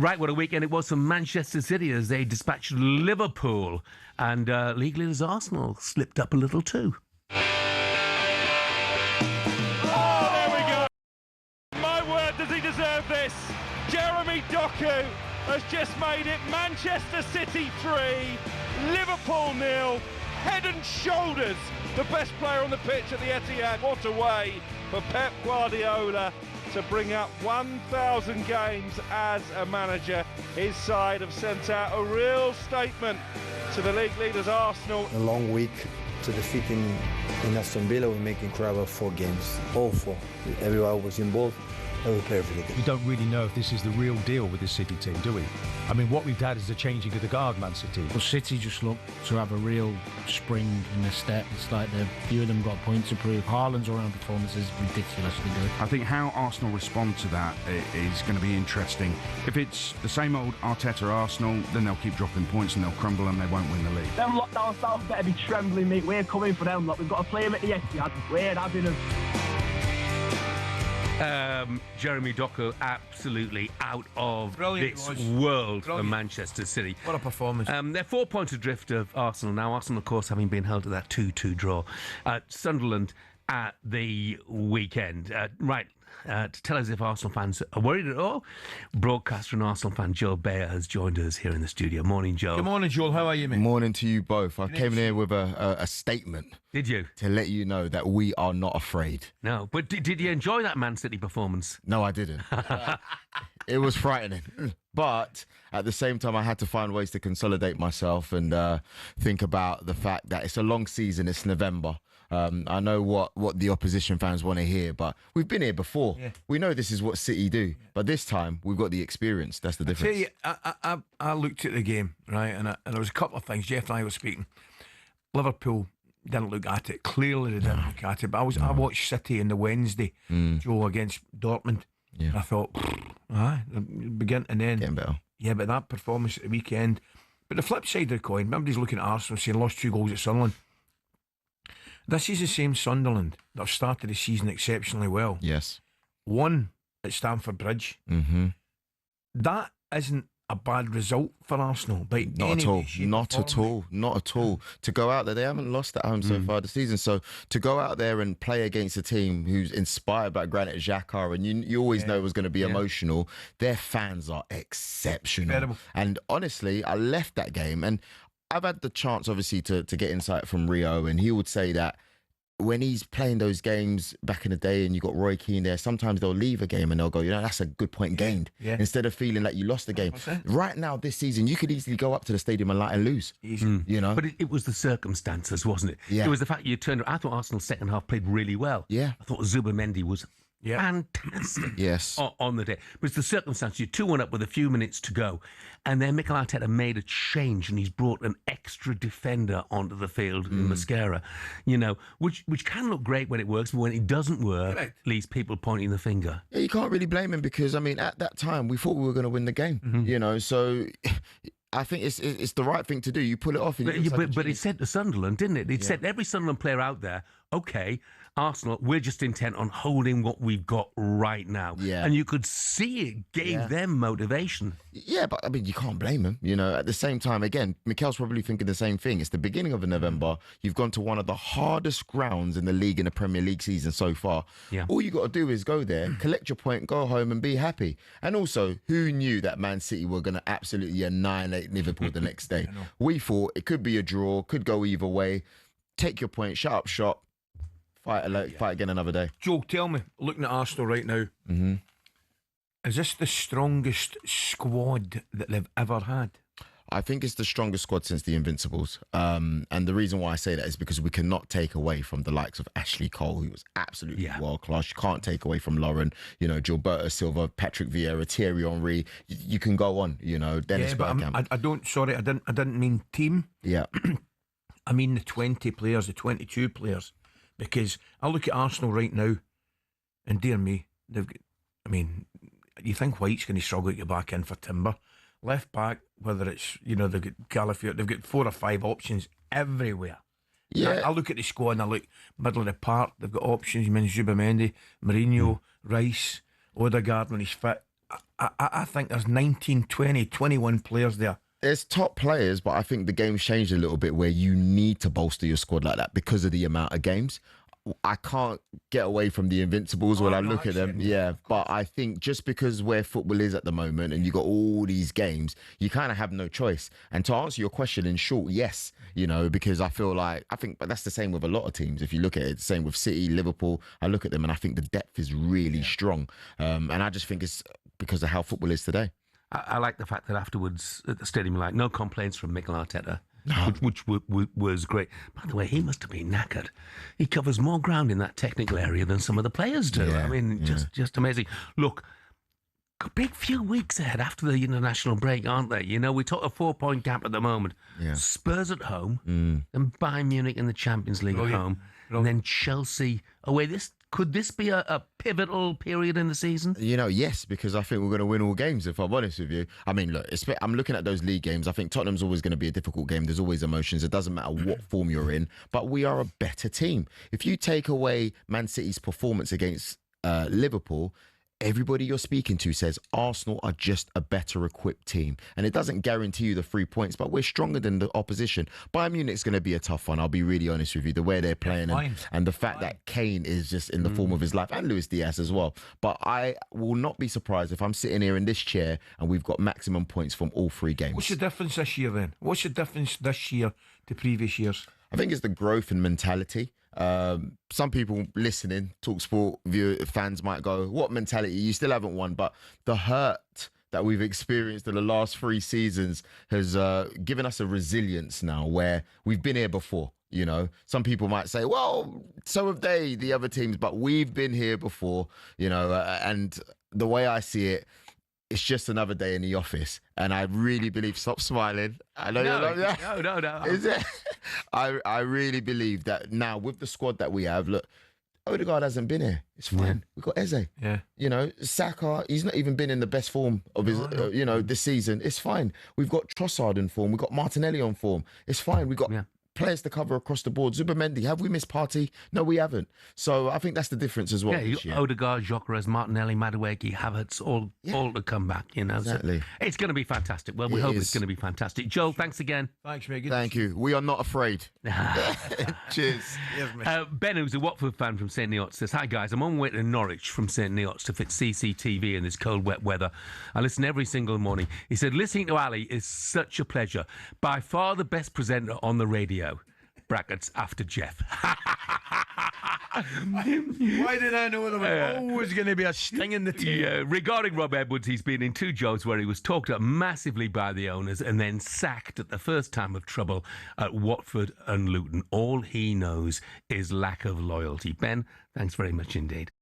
Right, what a weekend it was for Manchester City as they dispatched Liverpool, and league leaders Arsenal slipped up a little too. Oh, there we go. My word, does he deserve this? Jeremy Doku has just made it Manchester City 3, Liverpool 0, head and shoulders the best player on the pitch at the Etihad. What a way for Pep Guardiola to bring up 1,000 games as a manager. His side have sent out a real statement to the league leaders Arsenal. A long week to defeat in Aston Villa. We make incredible 4 games, all 4. Everyone was involved. Every player really good. We don't really know if this is the real deal with this City team, do we? I mean, what we've had is a changing of the guard, Man City. Well, City just look to have a real spring in their step. It's like a few of them got points to prove. Haaland's all-round performance is ridiculously good. I think how Arsenal respond to that is going to be interesting. If it's the same old Arteta Arsenal, then they'll keep dropping points and they'll crumble and they won't win the league. Them lot down south better be trembling, mate. We're coming for them lot. We've got to play them at the Etihad. We're having them. Jeremy Doku absolutely out of Brilliant this world for Brilliant. Manchester City. What a performance. They're 4 points adrift of Arsenal now. Arsenal, of course, having been held to that 2-2 draw. Sunderland at the weekend. To tell us if Arsenal fans are worried at all, broadcaster and Arsenal fan Joel Beya has joined us here in the studio. Morning, Joel. Good morning, Joel. How are you, mate? Morning to you both. I came in here with a statement. Did you? To let you know that we are not afraid. No, but did you enjoy that Man City performance? No, I didn't. It was frightening. But at the same time, I had to find ways to consolidate myself and think about the fact that it's a long season. It's November. I know what the opposition fans want to hear, but we've been here before. Yeah. We know this is what City do. But this time, we've got the experience. That's the difference. I tell you, I looked at the game, right, and there was a couple of things. Jeff and I were speaking. Liverpool didn't look at it. Clearly, they didn't look at it. But I watched City on the Wednesday, Joe, against Dortmund. Yeah. And I thought, begin and end. Getting better. Yeah, but that performance at the weekend. But the flip side of the coin, everybody's looking at Arsenal saying lost 2 goals at Sunderland. This is the same Sunderland that have started the season exceptionally well. Yes. Won at Stamford Bridge. Mm-hmm. That isn't a bad result for Arsenal. Not at all. Not at all. Not at all. To go out there, they haven't lost at home so far this season. So to go out there and play against a team who's inspired by Granit Xhaka, and you always know it was going to be emotional, their fans are exceptional. Incredible. And honestly, I left that game and I've had the chance, obviously, to get insight from Rio, and he would say that when he's playing those games back in the day and you got Roy Keane there, sometimes they'll leave a game and they'll go, that's a good point gained. Yeah. Instead of feeling like you lost the game. Right now, this season, you could easily go up to the stadium and lose. Easy. You know? But it was the circumstances, wasn't it? Yeah. It was the fact you turned around. I thought Arsenal's second half played really well. Yeah. I thought Zubimendi was fantastic on the day. But it's the circumstance. You're 2-1 up with a few minutes to go. And then Mikel Arteta made a change and he's brought an extra defender onto the field in Mascara, which can look great when it works, but when it doesn't work, leaves people pointing the finger. Yeah, you can't really blame him because, at that time, we thought we were going to win the game, so... I think it's the right thing to do. You pull it off. And but it said to Sunderland, didn't it? It said every Sunderland player out there, okay, Arsenal, we're just intent on holding what we've got right now. Yeah. And you could see it gave them motivation. Yeah, but you can't blame him. At the same time, again, Mikel's probably thinking the same thing. It's the beginning of November. You've gone to one of the hardest grounds in the league in the Premier League season so far. Yeah. All you got to do is go there, collect your point, go home and be happy. And also, who knew that Man City were going to absolutely annihilate Liverpool the next day? We thought it could be a draw, could go either way. Take your point, shut up shop, fight again another day. Joe, tell me, looking at Arsenal right now, is this the strongest squad that they've ever had? I think it's the strongest squad since the Invincibles. And the reason why I say that is because we cannot take away from the likes of Ashley Cole, who was absolutely world-class. You can't take away from Lauren, Gilberto Silva, Patrick Vieira, Thierry Henry. You can go on, Dennis Bergkamp. I didn't mean team. Yeah. I mean the 20 players, the 22 players. Because I look at Arsenal right now, and dear me, they've got, you think White's going to struggle to get back in for Timber. Left back, whether it's, they've got Calafield, they've got 4 or 5 options everywhere. Yeah. I look at the squad and I look middle of the park, they've got options. You mentioned Zubimendi, Mourinho, Rice, Odegaard when he's fit. I think there's 19, 20, 21 players there. There's top players, but I think the game's changed a little bit where you need to bolster your squad like that because of the amount of games. I can't get away from the Invincibles when I look at them. Yeah, but I think just because where football is at the moment and you got all these games, you kind of have no choice. And to answer your question in short, yes, because I think, but that's the same with a lot of teams. If you look at it, the same with City, Liverpool, I look at them and I think the depth is really strong. And I just think it's because of how football is today. I like the fact that afterwards at the stadium, no complaints from Mikel Arteta. Which was great. By the way, he must have been knackered. He covers more ground in that technical area than some of the players do. Yeah, I mean, just amazing. Look, a big few weeks ahead after the international break, aren't they? We talk a 4-point gap at the moment. Yeah. Spurs at home, then Bayern Munich in the Champions League at home, and then Chelsea away. Could this be a pivotal period in the season? Yes, because I think we're going to win all games, if I'm honest with you. I mean, look, I'm looking at those league games. I think Tottenham's always going to be a difficult game. There's always emotions. It doesn't matter what form you're in, but we are a better team. If you take away Man City's performance against Liverpool, everybody you're speaking to says Arsenal are just a better equipped team. And it doesn't guarantee you the 3 points, but we're stronger than the opposition. Bayern Munich's going to be a tough one, I'll be really honest with you, the way they're playing and the fact that Kane is just in the form of his life, and Luis Diaz as well. But I will not be surprised if I'm sitting here in this chair and we've got maximum points from all 3 games. What's the difference this year then? What's the difference this year to previous years? I think it's the growth and mentality. Some people listening, talkSPORT fans might go, what mentality? You still haven't won. But the hurt that we've experienced in the last 3 seasons has given us a resilience now where we've been here before. Some people might say, well, so have the other teams, but we've been here before, and the way I see it, it's just another day in the office. And I really believe, stop smiling. I know you're not. No. Is it? I really believe that now with the squad that we have, look, Odegaard hasn't been here. It's fine. We've got Eze. Yeah. Saka, he's not even been in the best form of his, this season. It's fine. We've got Trossard in form. We've got Martinelli on form. It's fine. We've got players to cover across the board. Zubimendi, have we missed Partey? No, we haven't. So I think that's the difference as well. Yeah, Odegaard, Gyökeres, Martinelli, Madueke, Havertz, all to come back. Exactly. So it's going to be fantastic. Well, we hope it's going to be fantastic. Joel, thanks again. Thanks, mate. Thank you. We are not afraid. Cheers. Ben, who's a Watford fan from St Neots, says, hi guys, I'm on my way to Norwich from St Neots to fit CCTV in this cold, wet weather. I listen every single morning. He said, listening to Ali is such a pleasure. By far the best presenter on the radio. Brackets after Jeff. Why did I know there was always going to be a sting in the teeth? Regarding Rob Edwards, he's been in 2 jobs where he was talked up massively by the owners and then sacked at the first time of trouble at Watford and Luton. All he knows is lack of loyalty. Ben, thanks very much indeed.